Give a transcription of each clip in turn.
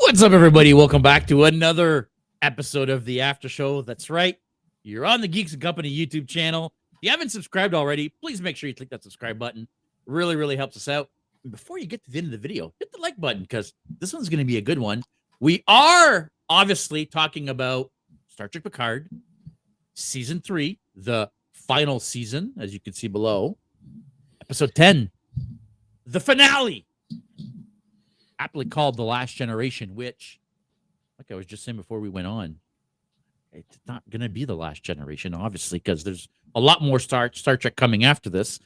What's up, everybody? Welcome back to another episode of the After Show. That's right. You're on the Geeks and Company YouTube channel. If you haven't subscribed already, please make sure you click that subscribe button. Really, really helps us out. And before you get to the end of the video, hit the like button because this one's going to be a good one. We are obviously talking about Star Trek Picard, Season 3, the final season, as you can see below. Episode 10, the finale. Aptly called The Last Generation, which, like I was just saying before we went on, it's not going to be The Last Generation, obviously, because there's a lot more Star Trek coming after this.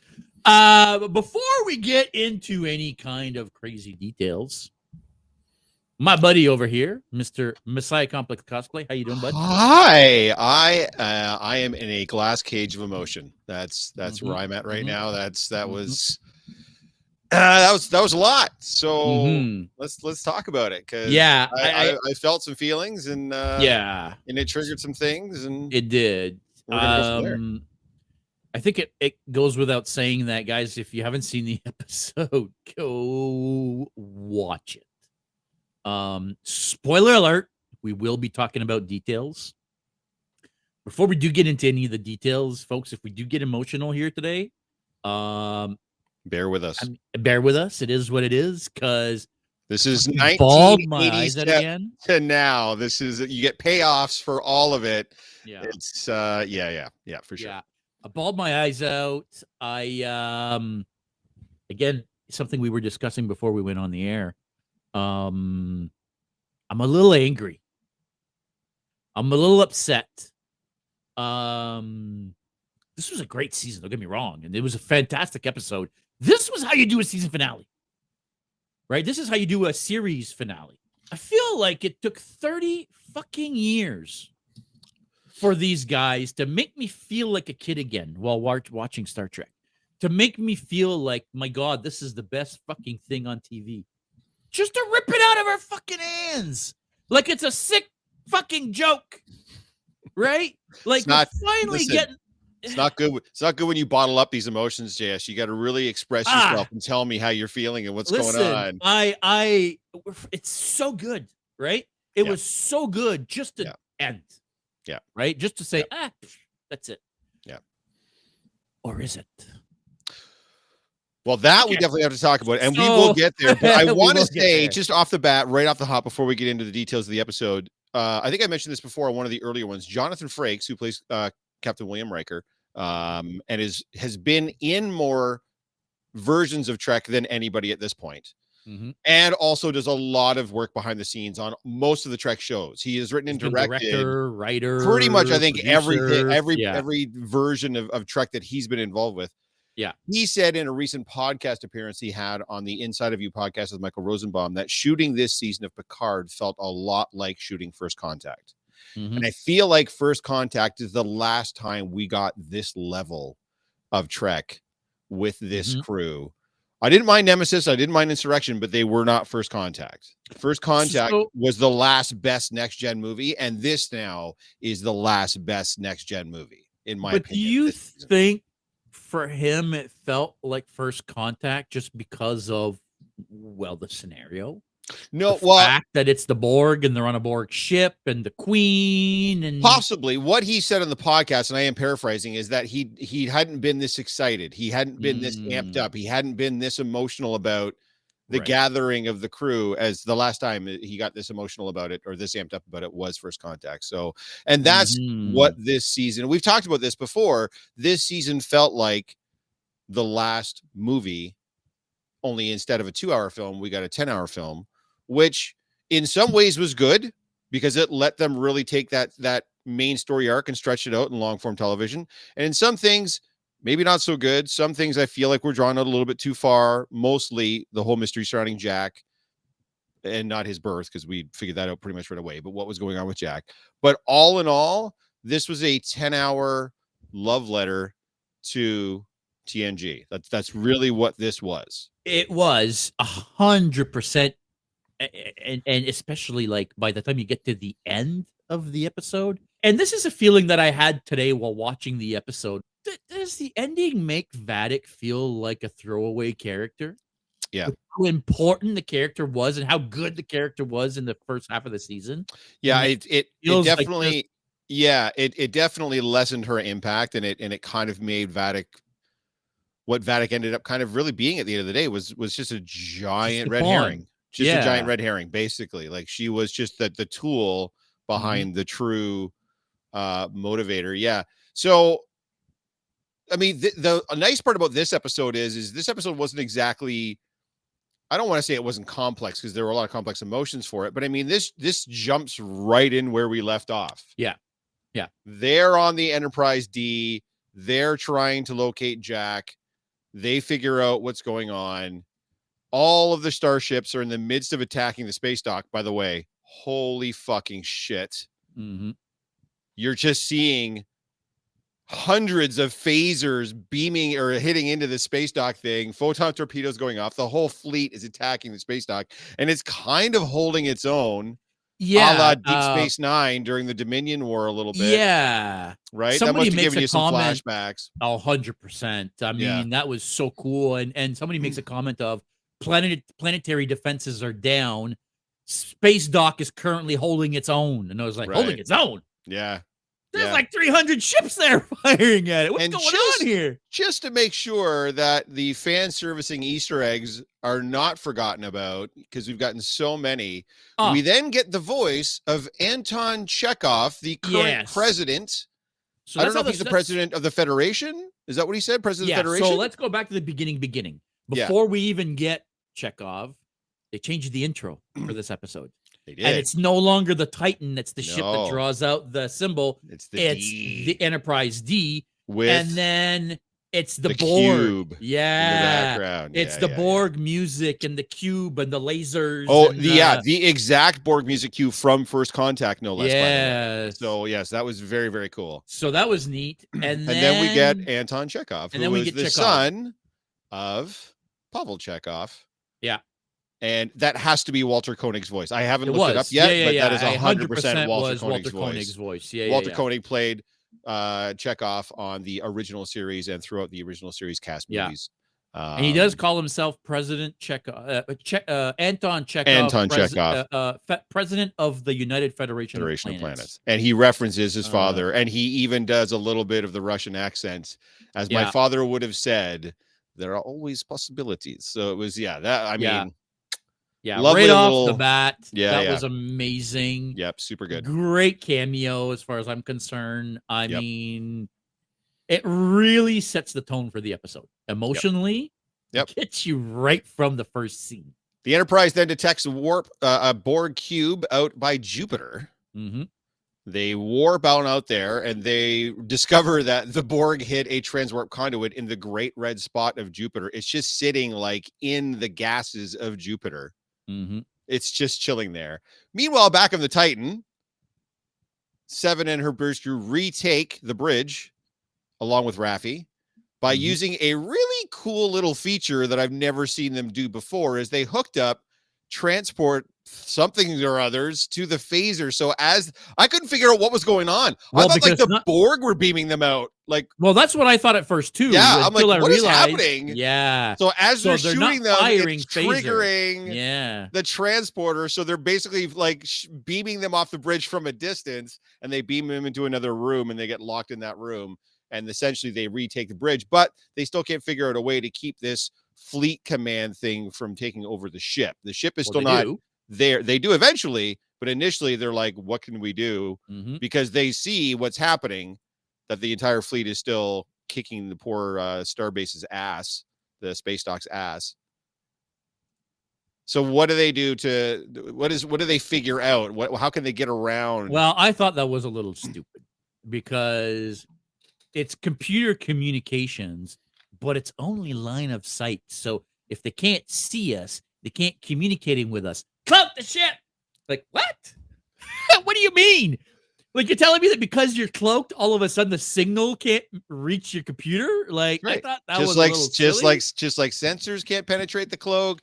But before we get into any kind of crazy details, my buddy over here, Mr. Messiah Complex Cosplay, how you doing, bud? Hi, I am in a glass cage of emotion. That's where I'm at right now. That was a lot. So let's talk about it because I felt some feelings and it triggered some things and it did. We're gonna go from there. I think it goes without saying that, guys, if you haven't seen the episode, go watch it. Spoiler alert, we will be talking about details. Before we do get into any of the details, folks, if we do get emotional here today, bear with us. Bear with us. It is what it is, because this is bawled my eyes out again. To now. This is, you get payoffs for all of it. Yeah. It's for sure. Yeah. I bawled my eyes out. I again, something we were discussing before we went on the air. I'm a little angry. I'm a little upset. This was a great season, don't get me wrong, and it was a fantastic episode. This was how you do a season finale, right? This is how you do a series finale. I feel like it took 30 fucking years for these guys to make me feel like a kid again while watching Star Trek, to make me feel like, my God, this is the best fucking thing on TV. Just to rip it out of our fucking hands like it's a sick fucking joke, right? Like, getting. It's not good. It's not good when you bottle up these emotions, JS. You got to really express yourself and tell me how you're feeling and what's going on. It's so good, right? It was so good just to end. Yeah. Right? Just to say, that's it. Yeah. Or is it? Well, that we definitely have to talk about, and we will get there. But I want to say, just off the bat, right off the hop, before we get into the details of the episode, I think I mentioned this before on one of the earlier ones. Jonathan Frakes, who plays Captain William Riker, and has been in more versions of Trek than anybody at this point. And also does a lot of work behind the scenes on most of the Trek shows. He has written and directed, director, writer, pretty much, I think, producer, every version of Trek that he's been involved with. Yeah. He said in a recent podcast appearance he had on the Inside of You podcast with Michael Rosenbaum that shooting this season of Picard felt a lot like shooting First Contact. And I feel like First Contact is the last time we got this level of Trek with this crew. I didn't mind Nemesis. I didn't mind Insurrection, but they were not First Contact. First Contact was the last best next gen movie, and this now is the last best next gen movie, in my opinion. But do you think for him it felt like First Contact just because of, well, the scenario? No, the fact that it's the Borg and they're on a Borg ship and the Queen, and possibly what he said on the podcast, and I am paraphrasing, is that he hadn't been this excited, he hadn't been this amped up, he hadn't been this emotional about the gathering of the crew as the last time he got this emotional about it or this amped up about it was First Contact. So, and that's what this season, we've talked about this before, this season felt like the last movie, only instead of a 2-hour film, we got a 10-hour film, which in some ways was good because it let them really take that main story arc and stretch it out in long form television. And in some things, maybe not so good. Some things I feel like we're drawn out a little bit too far, mostly the whole mystery surrounding Jack and not his birth, because we figured that out pretty much right away, but what was going on with Jack. But all in all, this was a 10-hour love letter to TNG. That's really what this was. It was 100%. And especially like by the time you get to the end of the episode, and this is a feeling that I had today while watching the episode. Does the ending make Vadic feel like a throwaway character? Yeah. How important the character was and how good the character was in the first half of the season. Yeah, And it feels like definitely it definitely lessened her impact, and it kind of made Vadic what Vadic ended up kind of really being at the end of the day was just a just giant a red pawn. herring. Just a giant Yeah. red herring, basically. Like she was just the tool behind the true motivator. Yeah. So I mean, a nice part about this episode is this episode wasn't exactly, I don't want to say it wasn't complex because there were a lot of complex emotions for it, but I mean, this jumps right in where we left off. Yeah. Yeah. They're on the Enterprise D. They're trying to locate Jack. They figure out what's going on. All of the starships are in the midst of attacking the space dock, by the way. Holy fucking shit. Mm-hmm. You're just seeing hundreds of phasers beaming or hitting into the space dock thing, photon torpedoes going off. The whole fleet is attacking the space dock, and it's kind of holding its own. Yeah. A la Deep Space Nine during the Dominion War a little bit. Yeah. Right? Somebody that must have makes given a you some comment. flashbacks. 100%. I mean, Yeah. that was so cool. And somebody makes a comment of planetary defenses are down. Space dock is currently holding its own. And I was like, holding Right. its own. Yeah. There's like 300 ships there firing at it. What's And going on here? Just to make sure that the fan servicing Easter eggs are not forgotten about, because we've gotten so many, we then get the voice of Anton Chekhov, the current president. So I don't know if he's the president of the Federation. Is that what he said? President of the Federation? So let's go back to the beginning. Before we even get Chekhov, they changed the intro for this episode. They did. And it's no longer the Titan. It's the ship that draws out the symbol. It's the Enterprise D. And then it's the Borg. Cube yeah. in the background. It's the Borg music and the cube and the lasers. Oh, and, the exact Borg music cue from First Contact, no less. Yes. So yes, that was very, very cool. So that was neat. And then we get Anton Chekhov, who was the Chekhov. son of Pavel Chekhov. Yeah. And that has to be Walter Koenig's voice. I haven't looked it up yet, but that is 100% Walter Koenig's voice. Walter Koenig played Chekhov on the original series and throughout the original series cast movies. And he does call himself President Anton Chekhov. President of the United Federation of Planets. And he references his father, and he even does a little bit of the Russian accent. As my father would have said, there are always possibilities. So it was, mean... Yeah, lovely right off the bat. That was amazing. Yep, super good. Great cameo as far as I'm concerned. I mean, it really sets the tone for the episode. Emotionally, gets you right from the first scene. The Enterprise then detects a Borg cube out by Jupiter. Mm-hmm. They warp out there, and they discover that the Borg hit a transwarp conduit in the great red spot of Jupiter. It's just sitting like in the gases of Jupiter. Mm-hmm. It's just chilling there. Meanwhile, back on the Titan, Seven and her bridge crew retake the bridge along with Raffi by using a really cool little feature that I've never seen them do before. Is they hooked up transport something or others to the phaser. So as I couldn't figure out what was going on, I thought like the Borg were beaming them out. Like, well, that's what I thought at first too. Yeah, I'm like, what is happening? Yeah. So as they're shooting them, it's triggering the transporter. So they're basically like beaming them off the bridge from a distance, and they beam them into another room, and they get locked in that room. And essentially they retake the bridge, but they still can't figure out a way to keep this fleet command thing from taking over the ship. The ship is still not there. They do eventually, but initially they're like, what can we do? Because they see what's happening, that the entire fleet is still kicking the poor Starbase's ass, the space dock's ass. So what do they do what do they figure out? How can they get around? Well, I thought that was a little stupid because it's computer communications, but it's only line of sight. So if they can't see us, they can't communicate with us. Cloak the ship. Like, what? What do you mean? Like, you're telling me that because you're cloaked, all of a sudden the signal can't reach your computer? Like, I thought that was like, just like sensors can't penetrate the cloak,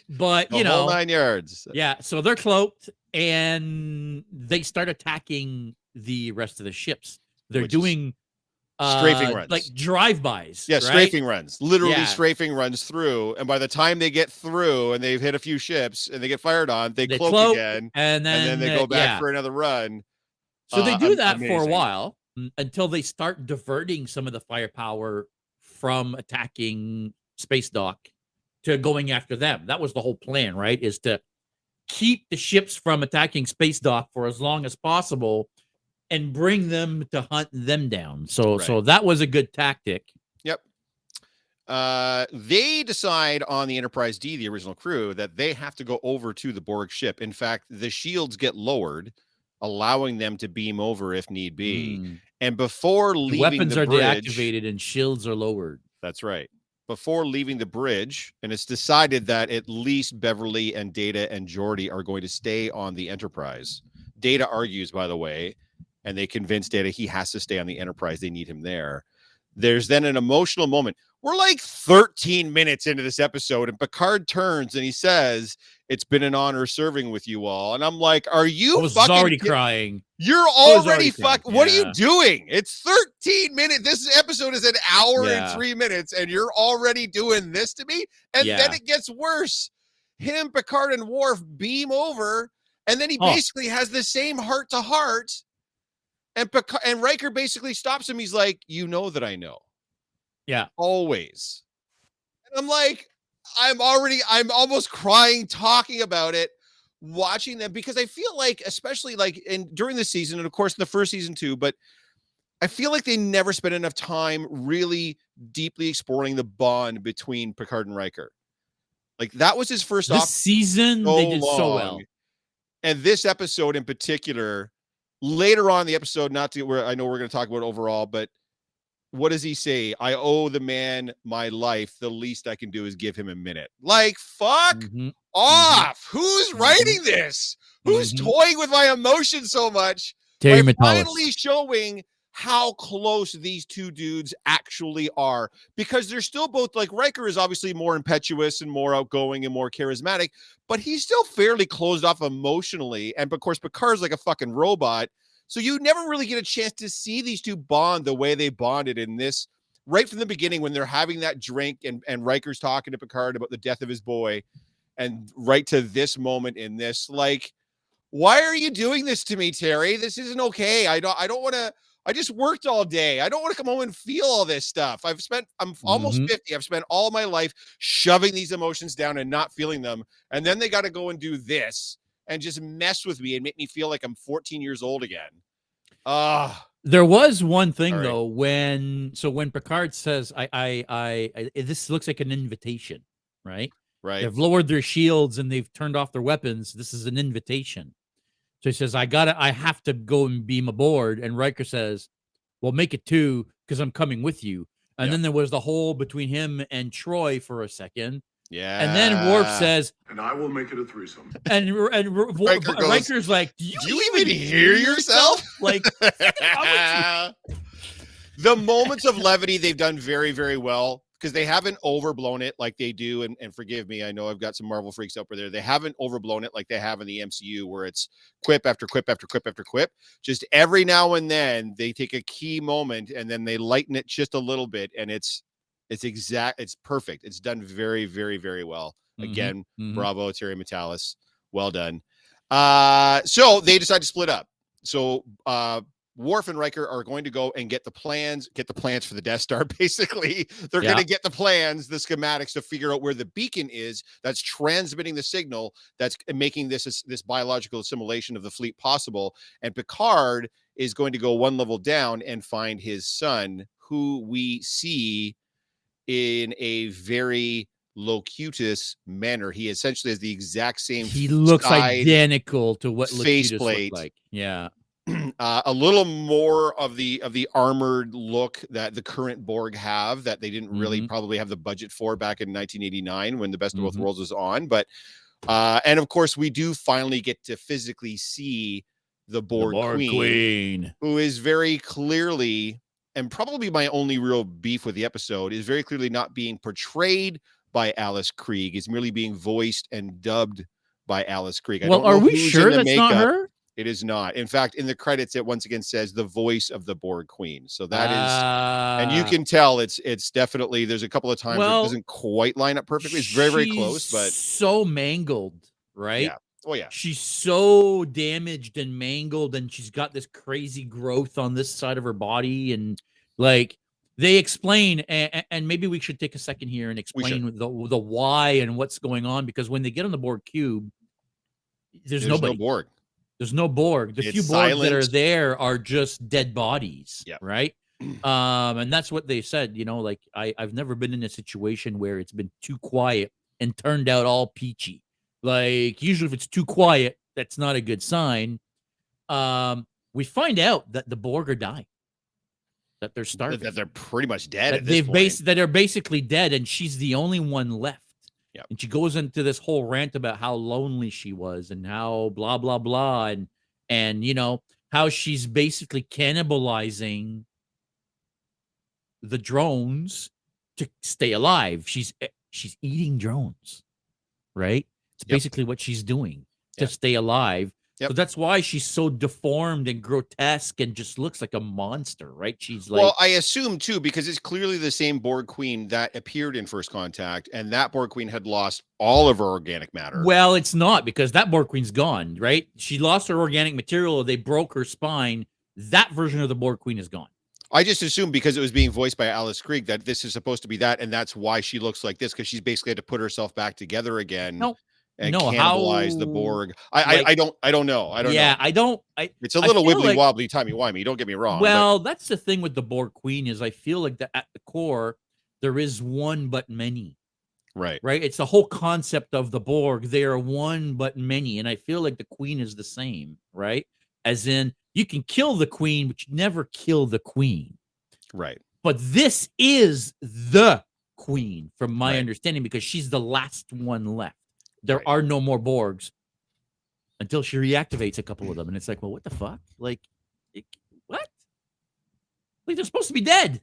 but you know, whole 9 yards. Yeah, so they're cloaked and they start attacking the rest of the ships. They're doing strafing runs, like drive-bys. Yeah, right? strafing runs, literally Yeah. strafing runs through. And by the time they get through and they've hit a few ships and they get fired on, they cloak again, and then they go back for another run. So they do that for a amazing. while until they start diverting some of the firepower from attacking Space Dock to going after them. That was the whole plan, right? Is to keep the ships from attacking Space Dock for as long as possible and bring them to hunt them down. So that was a good tactic. Yep. They decide on the Enterprise D, the original crew, that they have to go over to the Borg ship. In fact, the shields get lowered, allowing them to beam over if need be. And before leaving weapons the are bridge, deactivated and shields are lowered. That's right. Before leaving the bridge, and it's decided that at least Beverly and Data and Geordi are going to stay on the Enterprise. Data argues, by the way, and they convince Data he has to stay on the Enterprise. They need him there. There's then an emotional moment. We're like 13 minutes into this episode, and Picard turns and he says, "It's been an honor serving with you all." And I'm like, "Are you?" I was already crying. You're already fucking. What are you doing? It's 13 minutes. This episode is an hour and 3 minutes, and you're already doing this to me. And then it gets worse. Him, Picard, and Worf beam over, and then he basically has the same heart to heart. And Riker basically stops him. He's like, "You know that I know." Yeah. Always. And I'm like, I'm almost crying talking about it, watching them, because I feel like, especially like during the season, and of course in the first season too, but I feel like they never spent enough time really deeply exploring the bond between Picard and Riker. Like that was his first this season, they did so well. And this episode in particular, later on in the episode, not to where I know we're going to talk about overall, but what does he say? "I owe the man my life. The least I can do is give him a minute." Like, fuck off. Who's writing this? Who's toying with my emotions so much? Terry By Metalis. finally showing how close these two dudes actually are, because they're still both, like, Riker is obviously more impetuous and more outgoing and more charismatic, but he's still fairly closed off emotionally. And of course, Picard's like a fucking robot. So you never really get a chance to see these two bond the way they bonded in this, right from the beginning when they're having that drink and Riker's talking to Picard about the death of his boy, and right to this moment in this. Like, why are you doing this to me, Terry? This isn't okay. I don't want to. I just worked all day. I don't want to come home and feel all this stuff. I'm almost 50. I've spent all my life shoving these emotions down and not feeling them. And then they got to go and do this and just mess with me and make me feel like I'm 14 years old again. There was one thing though, when Picard says, I this looks like an invitation, right? Right. They've lowered their shields and they've turned off their weapons. This is an invitation. So he says, I have to go and beam aboard. And Riker says, "Well, make it 2 because I'm coming with you." And then there was the hole between him and Troy for a second. Yeah. And then Worf says, "And I will make it a threesome." And Riker's like, "Do you even hear yourself?" Like, the moments of levity they've done very, very well, because they haven't overblown it like they do. And forgive me, I know I've got some Marvel freaks out there. They haven't overblown it like they have in the MCU, where it's quip after quip after quip after quip. Just every now and then they take a key moment and then they lighten it just a little bit, and it's perfect. It's done very, very, very well. Again, bravo, Terry Metalis. Well done. So they decide to split up. So Worf and Riker are going to go and get the plans for the Death Star. Basically, they're going to get the plans, the schematics, to figure out where the beacon is that's transmitting the signal that's making this biological assimilation of the fleet possible. And Picard is going to go one level down and find his son, who we see in a very locutus manner. He essentially has the exact same. He looks identical to what faceplate looked like. Yeah. A little more of the armored look that the current Borg have, that they didn't really probably have the budget for back in 1989 when the Best of Both Worlds was on. But and of course we do finally get to physically see the Borg Queen, who is very clearly, and probably my only real beef with the episode, is very clearly not being portrayed by Alice Krige. It's merely being voiced and dubbed by Alice Krige. Well, are we sure that's not her? It is not. In fact, in the credits, it once again says the voice of the Borg Queen. So that is, and you can tell it's definitely, there's a couple of times where it doesn't quite line up perfectly. It's very, very close, but so mangled, right? Yeah. Oh yeah. She's so damaged and mangled, and she's got this crazy growth on this side of her body, and like they explain, and maybe we should take a second here and explain the why and what's going on, because when they get on the Borg cube, there's nobody. No Borg. There's no Borg. The few Borg that are there are just dead bodies, right? And that's what they said. You know, like I've never been in a situation where it's been too quiet and turned out all peachy. Like usually, if it's too quiet, that's not a good sign. We find out that the Borg are dying, that they're starving, that they're pretty much dead. That they're basically dead, and she's the only one left. Yep. And she goes into this whole rant about how lonely she was and how blah blah blah, and you know how she's basically cannibalizing the drones to stay alive. She's eating drones, right? It's basically what she's doing to stay alive. So that's why she's so deformed and grotesque and just looks like a monster, right? She's like, well, I assume too, because it's clearly the same Borg Queen that appeared in First Contact, and that Borg Queen had lost all of her organic matter. Well, it's not, because that Borg Queen's gone, right? She lost her organic material. They broke her spine. That version of the Borg Queen is gone. I just assumed because it was being voiced by Alice Krieg that this is supposed to be that, and that's why she looks like this, because she's basically had to put herself back together again. And cannibalize the Borg. I don't know. It's a little wibbly wobbly, timey wimey. Don't get me wrong. Well, that's the thing with the Borg Queen is I feel like that at the core there is one but many. Right. It's the whole concept of the Borg. They are one but many, and I feel like the Queen is the same, right? As in, you can kill the Queen, but you never kill the Queen. Right. But this is the Queen, from my understanding, because she's the last one left. There are no more Borgs until she reactivates a couple of them. And it's like, well, what the fuck? Like, what? Like, they're supposed to be dead.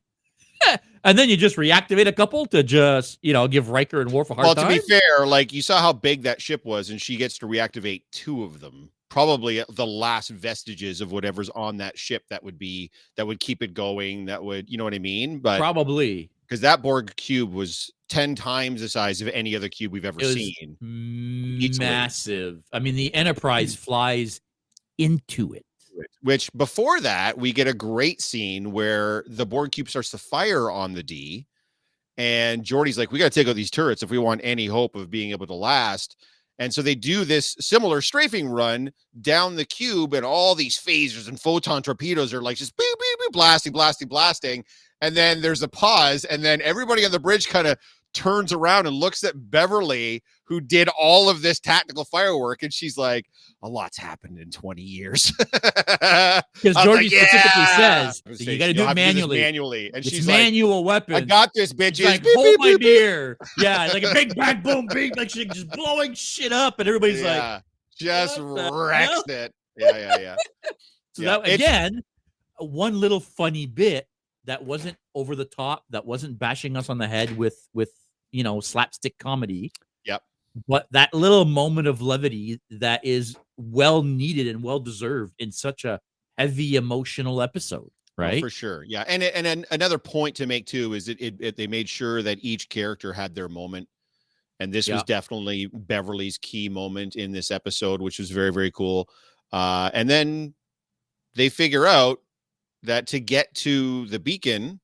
And then you just reactivate a couple to just, give Riker and Worf a hard time? Well, to be fair, like, you saw how big that ship was, and she gets to reactivate 2 of them. Probably the last vestiges of whatever's on that ship that would keep it going. That would, you know what I mean? But probably. Because that Borg cube was 10 times the size of any other cube we've ever seen. Massive. I mean, the Enterprise flies into it. Which before that, we get a great scene where the Borg cube starts to fire on the D. And Geordi's like, we got to take out these turrets if we want any hope of being able to last. And so they do this similar strafing run down the cube, and all these phasers and photon torpedoes are like just beep, beep, beep, blasting. And then there's a pause, and then everybody on the bridge kind of turns around and looks at Beverly, who did all of this tactical firework, and she's like, a lot's happened in 20 years. Because Geordi specifically says you got to do it manually. And it's she's manual like, weapons. I got this, bitches. Like, hold my beer. Yeah, like a big bang, boom, beep, like she's just blowing shit up, and everybody's like, just wrecks it. Yeah. So that again, one little funny bit that wasn't over the top, that wasn't bashing us on the head with slapstick comedy. Yep. But that little moment of levity that is well needed and well deserved in such a heavy emotional episode, right? Oh, for sure. Yeah. And another point to make too is that they made sure that each character had their moment. And this was definitely Beverly's key moment in this episode, which was very, very cool. And then they figure out that to get to the beacon,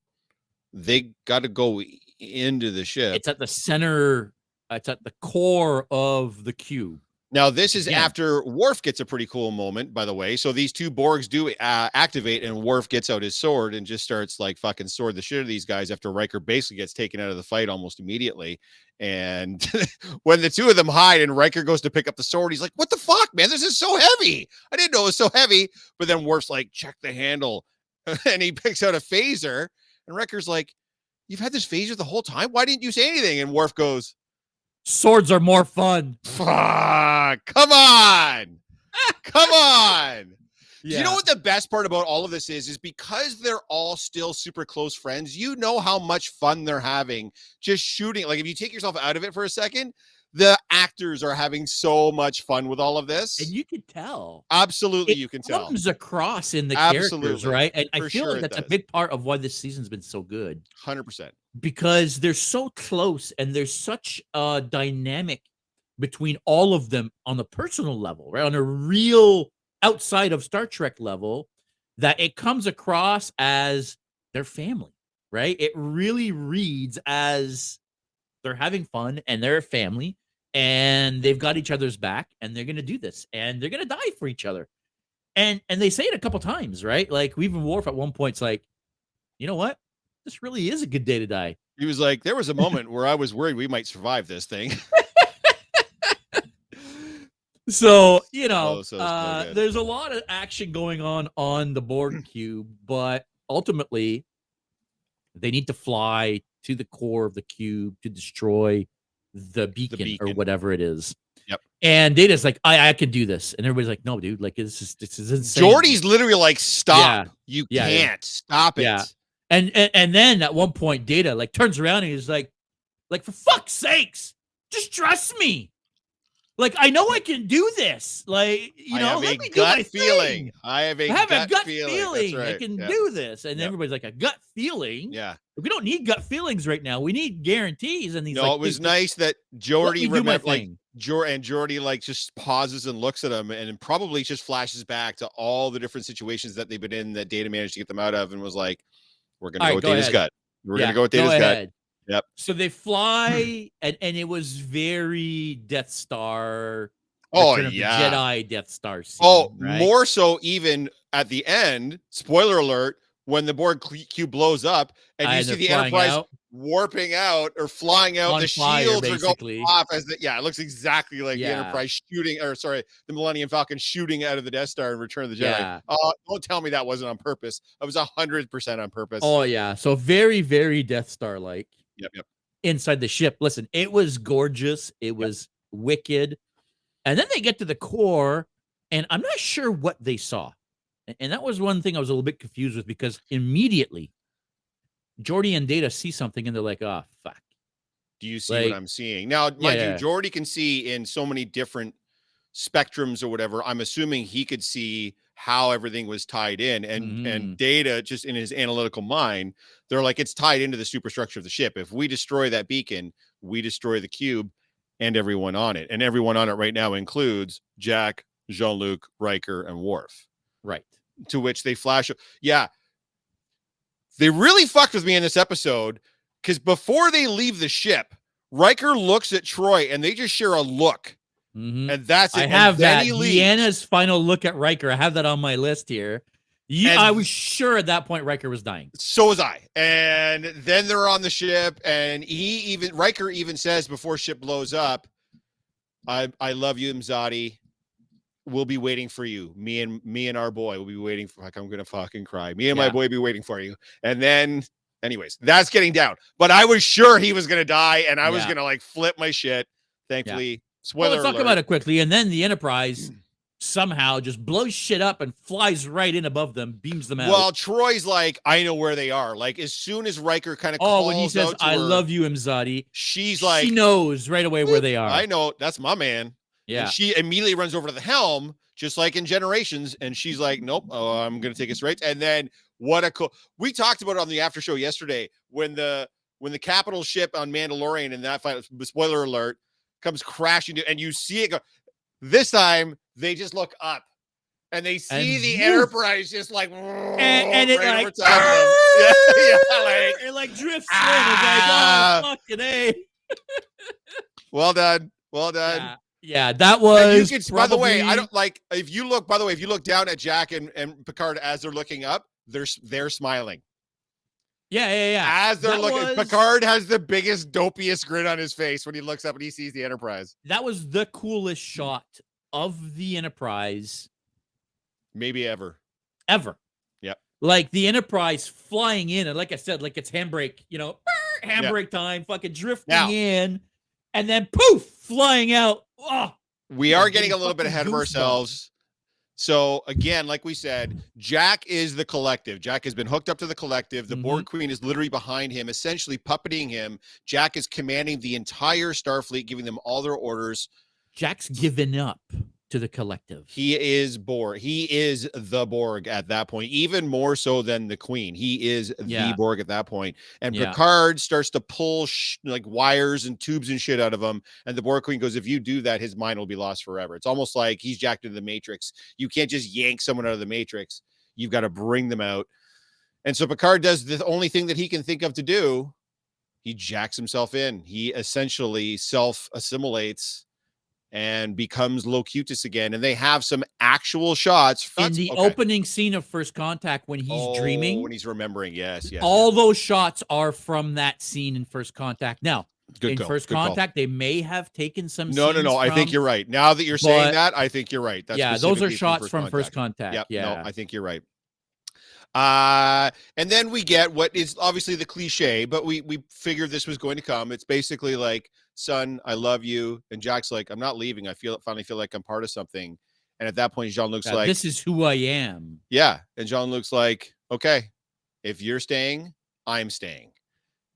they got to go into the ship. It's at the center. It's at the core of the cube. Now, this is after Worf gets a pretty cool moment, by the way. So these 2 Borgs do activate, and Worf gets out his sword and just starts like fucking sword the shit out of these guys after Riker basically gets taken out of the fight almost immediately. And when the 2 of them hide and Riker goes to pick up the sword, he's like, what the fuck, man? This is so heavy. I didn't know it was so heavy. But then Worf's like, check the handle. And he picks out a phaser. And Riker's like, you've had this phaser the whole time? Why didn't you say anything? And Worf goes, swords are more fun. Fuck, come on. Yeah. You know what the best part about all of this is because they're all still super close friends, you know how much fun they're having just shooting. Like, if you take yourself out of it for a second, The actors are having so much fun with all of this. And you can tell. Absolutely, It you can tell. comes across in the characters, Absolutely. right? And I For feel sure like it that's a does. big part of why this season's been so good. 100%. Because they're so close and there's such a dynamic between all of them on the personal level, right? On a real outside of Star Trek level, that it comes across as their family, right? It really reads as they're having fun and they're a family and they've got each other's back and they're going to do this and they're going to die for each other. And they say it a couple times, right? Like even Worf at one point's like, you know what? This really is a good day to die. He was like, there was a moment where I was worried we might survive this thing. So, you know, so good. there's a lot of action going on the Borg cube, but ultimately they need to fly to the core of the cube to destroy the beacon or whatever it is. Yep. And Data's like, I can do this. And everybody's like, no, dude, like this is insane. Geordi's literally like, stop. You can't stop it. Yeah. And then at one point, Data like turns around and he's like, for fuck's sakes, just trust me. Like, I know I can do this. Like, you know, let me do my thing. I have a gut feeling. Right. I can do this. And everybody's like, a gut feeling? Yeah. We don't need gut feelings right now. We need guarantees. And he's no, like, it was nice that Geordi remembered, Geordi like just pauses and looks at him and probably just flashes back to all the different situations that they've been in that Data managed to get them out of and was like, we're going to go with Data's gut. We're going to go with Data's gut. Yep. So they fly, and it was very Death Star. Jedi Death Star scene, right? More so even at the end. Spoiler alert: when the Borg cube blows up, and you see the Enterprise warping out or flying out, on the fire, shields basically. are going off as it looks exactly like the Enterprise shooting, or sorry, the Millennium Falcon shooting out of the Death Star in Return of the Jedi. Yeah. Don't tell me that wasn't on purpose. It was 100% on purpose. Oh yeah, so very, very Death Star like. Yep. Inside the ship. Listen, it was gorgeous. It was wicked. And then they get to the core, and I'm not sure what they saw. And that was one thing I was a little bit confused with, because immediately Geordi and Data see something and they're like, oh, fuck. Do you see what I'm seeing? Now, mind you, Geordi can see in so many different spectrums or whatever. I'm assuming he could see how everything was tied in, and Data, just in his analytical mind, they're like, it's tied into the superstructure of the ship. If we destroy that beacon, we destroy the cube and everyone on it. And everyone on it right now includes Jack, Jean-Luc, Riker, and Worf. Right. To which they flash. Yeah. They really fucked with me in this episode, because before they leave the ship, Riker looks at Troy and they just share a look. Mm-hmm. And that's it. I have that. Deanna's final look at Riker. I have that on my list here. I was sure at that point Riker was dying. So was I. And then they're on the ship, and Riker even says before ship blows up, I love you, Mzadi. We'll be waiting for you. Me and our boy will be waiting for. Like, I'm gonna fucking cry. Me and my boy be waiting for you. And then, anyways, that's getting down. But I was sure he was gonna die, and I was gonna like flip my shit. Thankfully. Spoiler let's talk about it quickly. And then the Enterprise somehow just blows shit up and flies right in above them, beams them out. Well, Troy's like, I know where they are. Like, as soon as Riker kind of calls when he says, I love you, Mzadi, she's like, she knows right away where they are. I know. That's my man. Yeah. And she immediately runs over to the helm, just like in Generations. And she's like, nope, I'm going to take it straight. And then we talked about it on the after show yesterday when the capital ship on Mandalorian and that fight, spoiler alert, comes crashing and you see it go. This time they just look up and they see the Enterprise just like and it right like over top of them. It like drifts in. It's like, oh fucking A. Well done. Yeah, that was. By the way, I don't like if you look down at Jack and Picard as they're looking up, they're smiling. Yeah. As they're looking, Picard has the biggest, dopiest grin on his face when he looks up and he sees the Enterprise. That was the coolest shot of the Enterprise. Maybe ever. Yep. Like the Enterprise flying in, and like I said, like it's handbrake, handbrake time, fucking drifting in, and then poof, flying out. Oh, we are getting a little bit ahead of ourselves. So again, like we said, Jack is the collective. Jack has been hooked up to the collective. The Borg Queen is literally behind him, essentially puppeting him. Jack is commanding the entire Starfleet, giving them all their orders. Jack's given up to the collective. He is Borg. He is the Borg at that point, even more so than the Queen. He is the Borg at that point. And Picard starts to pull like wires and tubes and shit out of him. And the Borg Queen goes, if you do that, his mind will be lost forever. It's almost like he's jacked into the Matrix. You can't just yank someone out of the Matrix. You've got to bring them out. And so Picard does the only thing that he can think of to do. He jacks himself in. He essentially self-assimilates and becomes Locutus again. And they have some actual shots. In the opening scene of First Contact when he's dreaming. When he's remembering, yes. All those shots are from that scene in First Contact. Now, First Contact, they may have taken some No, I think you're right. Now that you're saying that, I think you're right. That's those are shots from First Contact. Yep, no, I think you're right. And then we get what is obviously the cliche, but we figured this was going to come. It's basically like, son, I love you. And Jack's like, I'm not leaving. I finally feel like I'm part of something. And at that point, Jean-Luc's like, this is who I am. Yeah. And Jean-Luc's like, okay, if you're staying, I'm staying.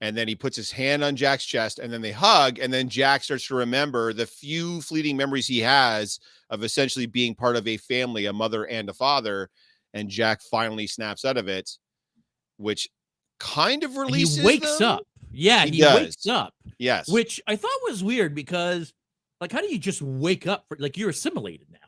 And then he puts his hand on Jack's chest and then they hug. And then Jack starts to remember the few fleeting memories he has of essentially being part of a family, a mother and a father. And Jack finally snaps out of it, which kind of releases. He wakes up. Yeah, he wakes up. Yes. Which I thought was weird because, like, how do you just wake up? Like, you're assimilated now.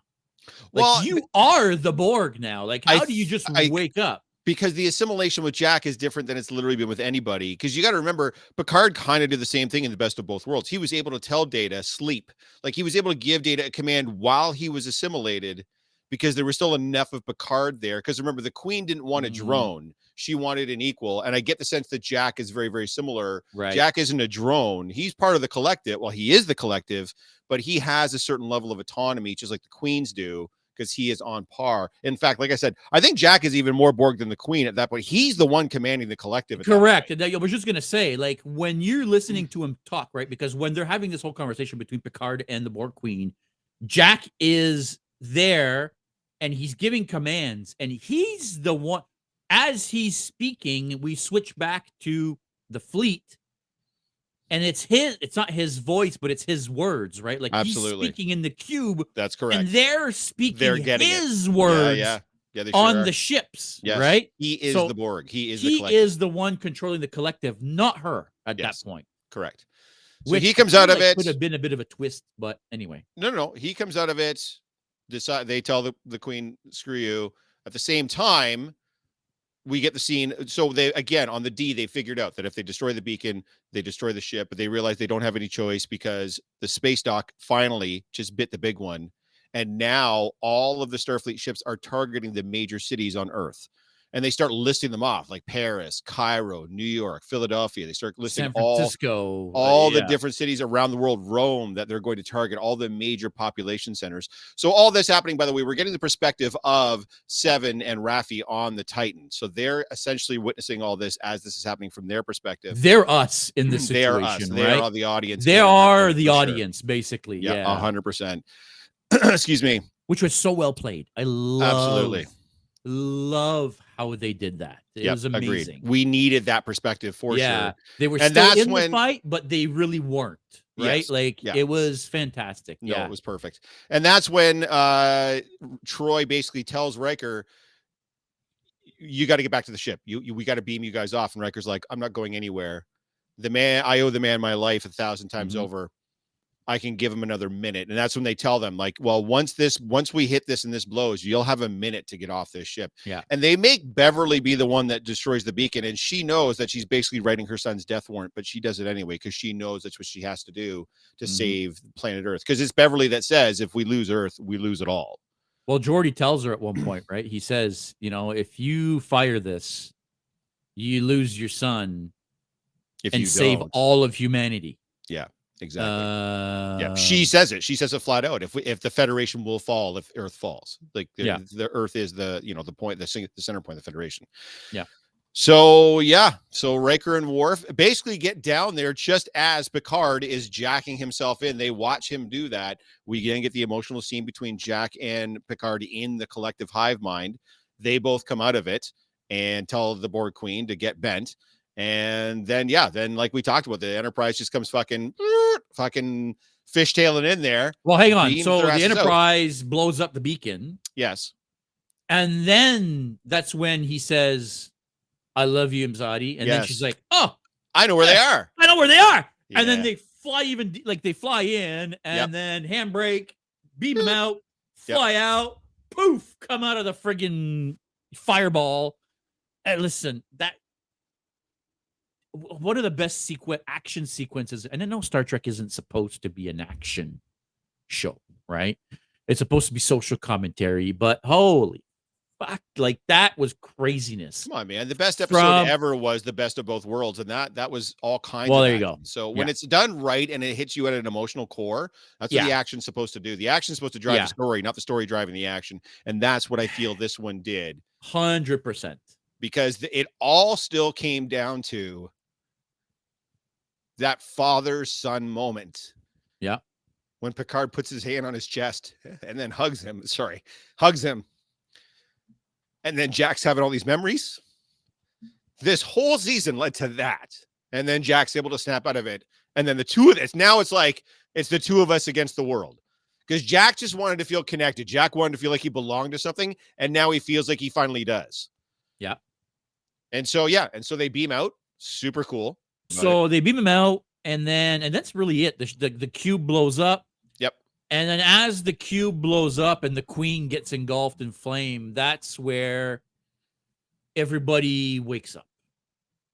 Like, well, you are the Borg now. Like, how do you just wake up? Because the assimilation with Jack is different than it's literally been with anybody. Because you got to remember, Picard kind of did the same thing in the best of both worlds. He was able to tell Data, sleep. Like, he was able to give Data a command while he was assimilated because there was still enough of Picard there. Because remember, the Queen didn't want a drone. She wanted an equal. And I get the sense that Jack is very, very similar. Right. Jack isn't a drone. He's part of the collective. Well, he is the collective, but he has a certain level of autonomy, just like the Queens do, because he is on par. In fact, like I said, I think Jack is even more Borg than the Queen at that point. He's the one commanding the collective. Correct. And I was just going to say, like, when you're listening to him talk, right? Because when they're having this whole conversation between Picard and the Borg Queen, Jack is there and he's giving commands and he's the one. As he's speaking, we switch back to the fleet and it's not his voice, but it's his words, right? Like absolutely. He's speaking in the cube. That's correct. And they're speaking his words they on the ships, right? He is the Borg. He is the one controlling the collective, not her at that point. Correct. So he comes out of it. Could have been a bit of a twist, but anyway. No. He comes out of it. They tell the Queen, screw you. At the same time, we get the scene. So they, again, on the D, they figured out that if they destroy the beacon, they destroy the ship, but they realize they don't have any choice because the space dock finally just bit the big one. And now all of the Starfleet ships are targeting the major cities on Earth. And they start listing them off, like Paris, Cairo, New York, Philadelphia. They start listing San Francisco, all the different cities around the world, Rome, that they're going to target, all the major population centers. So all this happening, by the way, we're getting the perspective of Seven and Raffi on the Titan. So they're essentially witnessing all this as this is happening from their perspective. They're us in this situation. They're us. They are the audience. They are the audience, basically. Yeah, 100%. Excuse me. Which was so well played. I love how they did that. It was amazing. Agreed. We needed that perspective for sure. They were still in the fight, but they really weren't. Right? Yes. It was fantastic. No, it was perfect. And that's when Troy basically tells Riker, you got to get back to the ship. We got to beam you guys off. And Riker's like, I'm not going anywhere. I owe the man my life 1,000 times over. I can give him another minute. And that's when they tell them, like, well, once we hit this and this blows, you'll have a minute to get off this ship. Yeah. And they make Beverly be the one that destroys the beacon. And she knows that she's basically writing her son's death warrant, but she does it anyway because she knows that's what she has to do to save planet Earth. Because it's Beverly that says, if we lose Earth, we lose it all. Well, Geordi tells her at one point, right? He says, if you fire this, you lose your son and save all of humanity. Yeah. Exactly. She says it. She says it flat out. If the Federation will fall, if Earth falls, like the Earth is the point, the center point of the Federation. Yeah. So Riker and Worf basically get down there just as Picard is jacking himself in. They watch him do that. We then get the emotional scene between Jack and Picard in the collective hive mind. They both come out of it and tell the Borg Queen to get bent. And then like we talked about, the Enterprise just comes fucking fishtailing in there. Well, hang on. So the Enterprise blows up the beacon. Yes. And then that's when he says, I love you, Mzadi. And then she's like, oh, I know where they are. I know where they are. Yeah. And then they fly in and then handbrake, beam them out, fly out, poof, come out of the friggin' fireball. And listen, one of the best action sequences, and I know Star Trek isn't supposed to be an action show, right? It's supposed to be social commentary, but holy fuck, like that was craziness. Come on, man. The best episode ever was The Best of Both Worlds, and that was all kinds of there you go. So when it's done right and it hits you at an emotional core, that's what the action's supposed to do. The action's supposed to drive the story, not the story driving the action. And that's what I feel this one did. 100%. Because it all still came down to that father-son moment. Yeah. When Picard puts his hand on his chest and then hugs him. And then Jack's having all these memories. This whole season led to that. And then Jack's able to snap out of it. And then the two of this, now it's like, it's the two of us against the world. Because Jack just wanted to feel connected. Jack wanted to feel like he belonged to something. And now he feels like he finally does. Yeah. And so they beam out. Super cool. So they beam him out. And that's really it. The cube blows up. Yep. And then as the cube blows up and the Queen gets engulfed in flame, that's where everybody wakes up,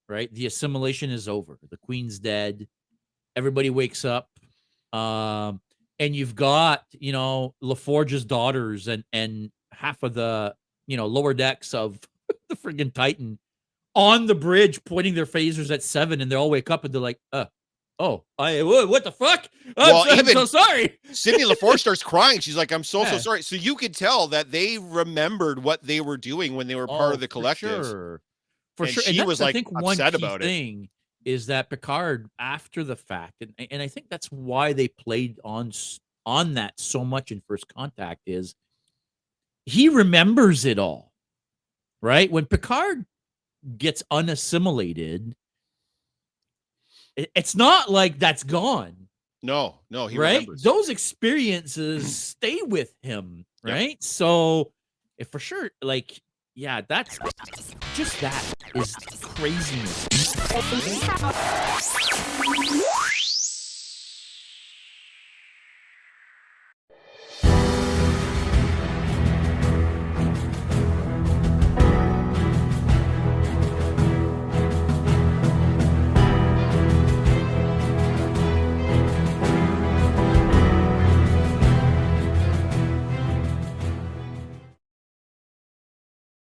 right? The assimilation is over. The Queen's dead. Everybody wakes up. And you've got, LaForge's daughters and half of the, lower decks of the friggin' Titan on the bridge pointing their phasers at Seven, and they all wake up and they're like, what the fuck? I'm so sorry. Sidney LaForge starts crying. She's like, I'm so sorry. So you could tell that they remembered what they were doing when they were part of the collective. For sure. She was like upset about it. Thing is that Picard, after the fact, and I think that's why they played on that so much in First Contact, is he remembers it all, right? When Picard gets unassimilated, it's not like that's gone. No, he right. remembers. Those experiences stay with him, right? Yep. So, if for sure, that's just that is craziness.